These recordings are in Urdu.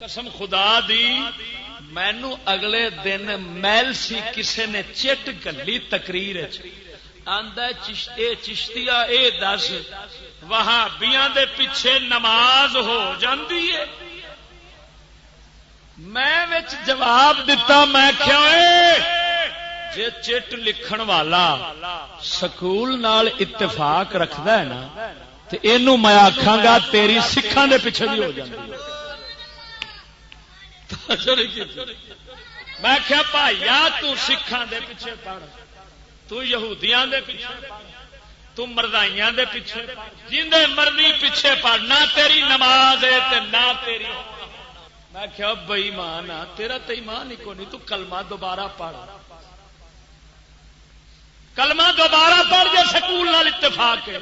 قسم خدا دی مینو اگلے دن میل سی کسے نے چٹ گلی تقریر آندا چشتیا اے دس وہابیاں دے پیچھے نماز ہو جاندی ہے. میں وچ جواب دتا میں کیا جے چٹ لکھن والا سکول نال اتفاق رکھدا ہے نا تے اینو میں آکھاں گا تیری سکھاں دے پیچھے بھی ہو جاندی ہے. میں کیا بھائیا تو سکھاں دے پیچھے پڑھ تو یہودیاں دے پیچھے پڑھ تو مردائیاں دے پیچھے جن دے مرضی پیچھے پڑھ نہ تیری نماز ہے تے نہ تیری. میں کیا بے ایمان آ تیرا تے ایمان ہی کو نہیں. تو کلمہ دوبارہ پڑھ کلمہ دوبارہ پڑھ جے سکول نال اتفاق ہے.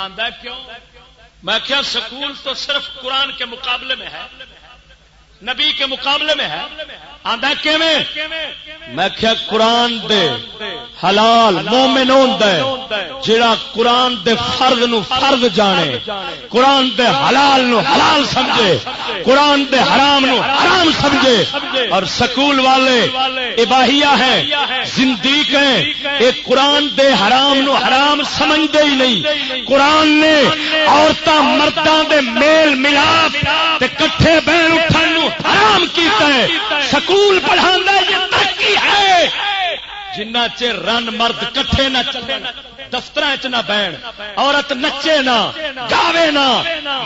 آندا کیوں؟ میں کیا سکول تو صرف قرآن کے مقابلے میں ہے نبی کے مقابلے میں ہے. آندا کیویں؟ میں کیا قرآن دے حلال مومن ہوندا ہے جڑا قرآن دے فرض نو فرض جانے قرآن دے حلال نو حلال سمجھے قرآن دے حرام نو حرام سمجھے. اور سکول والے اباہیہ ہیں زندیق ہیں یہ قرآن دے حرام نو حرام سمجھدے ہی نہیں. قرآن نے عورتاں مرداں دے میل ملاپ تے کٹھے بہن اٹھن نو حرام کیتا ہے. سکول پڑھاندا یہ ترقی ہے جنہ چر رن مرد کٹھے نہ چلن دفتر نہ بہن عورت نچے نہ گاوے نہ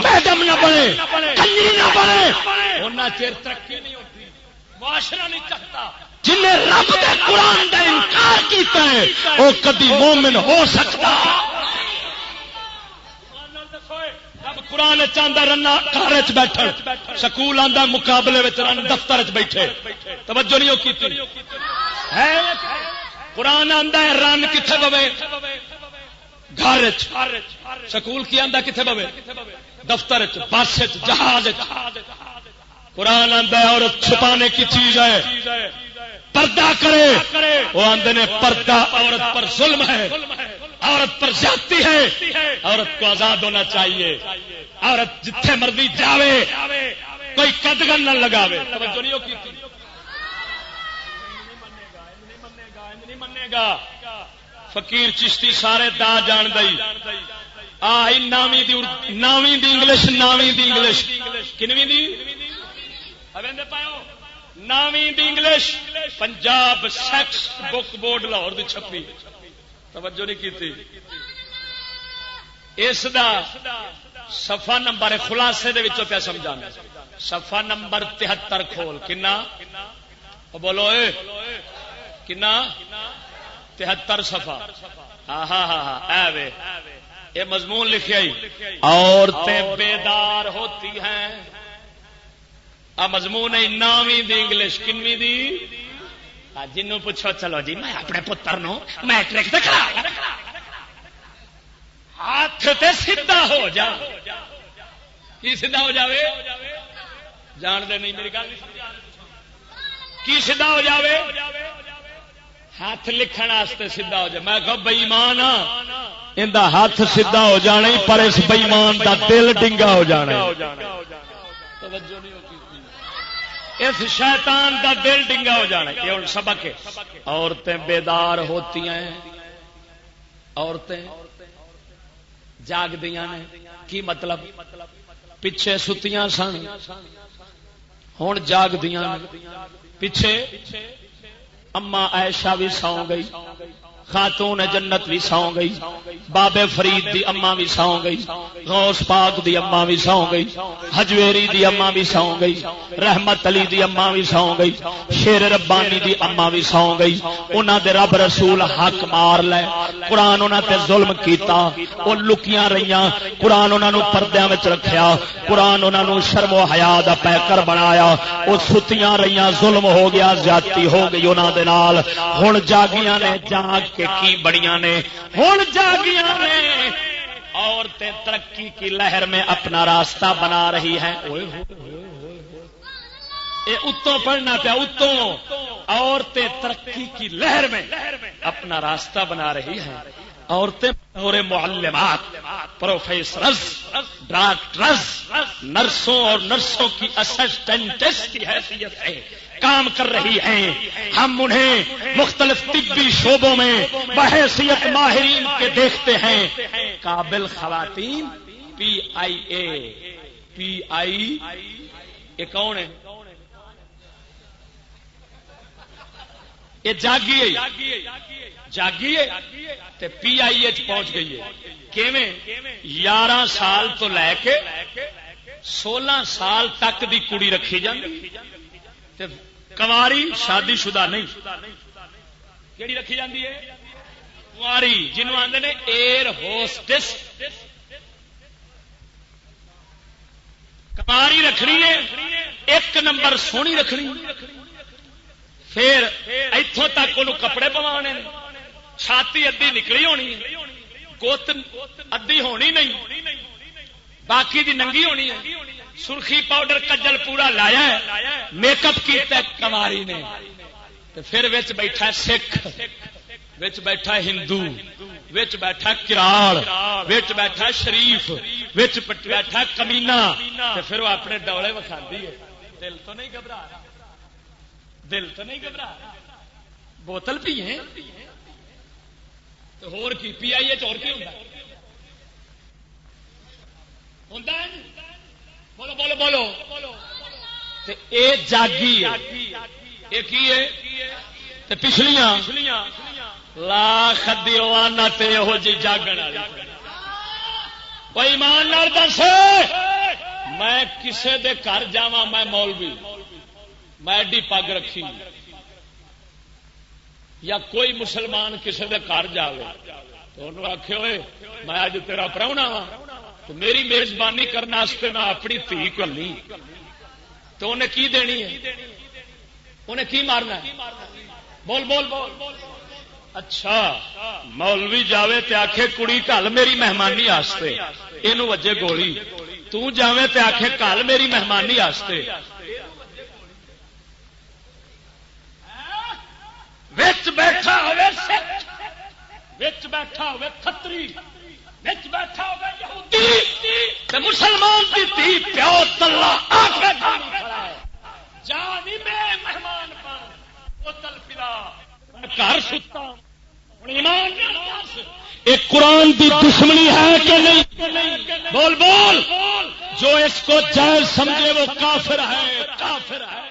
میڈم نہ بنے کنجری نہ بنے انہاں چر ترقی نہیں ہوتی معاشرہ نہیں چلتا. جن نے رب دے قرآن دا انکار کیتا ہے وہ کبھی مومن ہو سکتا. قرآن چاہتا رنا گھر بیٹھ سکول آندا مقابلے رن دفتر بیٹھے. توجہ نہیں کی قرآن آندا ہے رن کتنے پوے گھر سکول کی آندا کتنے پوے دفتر بس جہاز. قرآن آندا ہے عورت چھپانے کی چیز ہے پردہ کرے وہ آندے نے پردہ عورت پر ظلم ہے عورت پر زیادتی ہے عورت کو آزاد ہونا چاہیے. عورت جتھے مرضی جاوے کوئی قدغن نہ لگاوے. توجہ نہیں کی نہیں منے گا. فقیر چشتی سارے دا جان دئی آئی ناویں دی انگلش کنویں دی اویندے پاؤ ناویں دی انگلش پنجاب سیکس بک بورڈ لاہور دی چھپی. توجہ نہیں کی اس دا صفحہ نمبر خلاصے دے وچوں پہ سمجھانا. صفحہ نمبر 73 کھول کنا بولو اے کنا 73 صفحہ. ہاں ہاں ہاں اے وے یہ مضمون لکھیا ہی عورتیں بیدار ہوتی ہیں. آ مضمون ہے ناویں دی انگلش کنویں دی. جنوں پوچھو چلو جی میں اپنے پتر نو میٹرک تے کرا ہاتھ تے سیدھا ہو جا کی سیدھا ہو جاوے جان دے نہیں میری گل کی سیدھا ہو جاوے ہاتھ لکھن واسطے سیدھا ہو جائے. میں کہو بے ایمان اندا ہاتھ سیدھا ہو جانا ہی پر اس بے ایمان دا دل ڈنگا ہو جانا. توجہ نہیں اس شیطان دا دل ڈنگا ہو جانا. یہ ہن سبق ہے. عورتیں بیدار ہوتی ہیں عورتیں جاگدیاں نے کی مطلب پیچھے ستیاں سن ہن جاگدیاں پیچھے. اما عائشہ بھی سو گئی خاتون جنت بھی سو گئی بابے فرید دی اما بھی سو گئی غوث پاک دی اما بھی سو گئی حجویری دی اما بھی سو گئی رحمت علی دی اما بھی سو گئی شیر ربانی دی اما بھی سو گئی. انہاں دے رب رسول حق مار لے قرآن انہاں تے ظلم کیتا او لکیاں رہیاں قرآن انہاں نو پردیاں وچ رکھیا قرآن انہاں نو شرم و حیا دا پیکر بنایا. او ستیاں رہیاں ظلم ہو گیا زیادتی ہو گئی انہاں دے نال. ہن جاگیاں نے جاگ کے کی بڑیاں نے ہن جاگیاں نے عورتیں ترقی کی لہر میں اپنا راستہ بنا رہی ہیں. اتوں پڑھنا پیا اتوں عورتیں ترقی کی لہر میں اپنا راستہ بنا رہی ہیں. عورتیں اور معلمات، پروفیسرز، ڈاکٹرز، نرسوں اور نرسوں کی اسسٹنٹس کی حیثیت سے کام کر رہی ہیں. ہم انہیں مختلف طبی شعبوں میں بحیثیت ماہرین کے دیکھتے ہیں. قابل خواتین PIA یہ کون ہے؟ یہ جاگیے تے PIA پہنچ گئی ہے. کیویں 11 سال تو لے کے 16 سال تک دی کڑی رکھی جاندی تے کنواری شادی شدہ نہیں. کیڑی رکھی جاندی ہے؟ کنواری، جنہوں آندے نے ایئر ہوسٹس. کنواری رکھنی ہے، ایک نمبر سونی رکھنی، پھر اتوں تک انہوں کپڑے پوانے، چھاتی ادھی نکلی ہونی، گوت ادھی ہونی نہیں، باقی دی ننگی ہونی ہے. سرخی پاؤڈر کجل پورا لایا ہے، میک اپ کیتا ہے کنواری نے. پھر وچ بیٹھا سکھ، وچ بیٹھا ہندو، وچ بیٹھا کراڑ، وچ بیٹھا شریف، وچ بیٹھا کمینا. پھر وہ اپنے ڈولے وکھاندی ہے. دل تو نہیں گھبرا رہا، دل تو نہیں گھبرا رہا. بوتل پیے تو ہور کی PIA چور کی ہوندا ہے. بولو بولو بولو. اے جاگی ہے کی ہے؟ پچھلیاں لاکھ دیوانا تے ہو جی جاگن والی. کوئی ایمان نال دس، میں کسے دے گھر جاواں، میں مولوی، میں ایڈی پگ رکھی، یا کوئی مسلمان کسے دے گھر جاوے تو انہوں آکھے ہوئے میں اج تیرا پراہنا وا، تو میری میزبانی کرنے میں اپنی دھی کلی، تو انہیں کی دینی ہے؟ انہیں کی مارنا ہے؟ بول بول بول. اچھا مولوی جاوے تے آکھے کڑی کل میری مہمانی واسطے، اینو وجے گولی. تو جاوے تے آکھے کل میری مہمانی واسطے. وچ بیٹھا ہوئے سکھ، وچ بیٹھا ہوئے کھتری، وچ بیٹھا ہوئے یہودی تے مسلمان دی دھی پیو تلا آکھے کھڑا ہے جانی میں مہمان پر بوتل پلا گھر ستا. ایمان ایک قرآن دی دشمنی ہے کہ نہیں؟ بول بول. جو اس کو جائز سمجھے وہ کافر ہے، کافر ہے.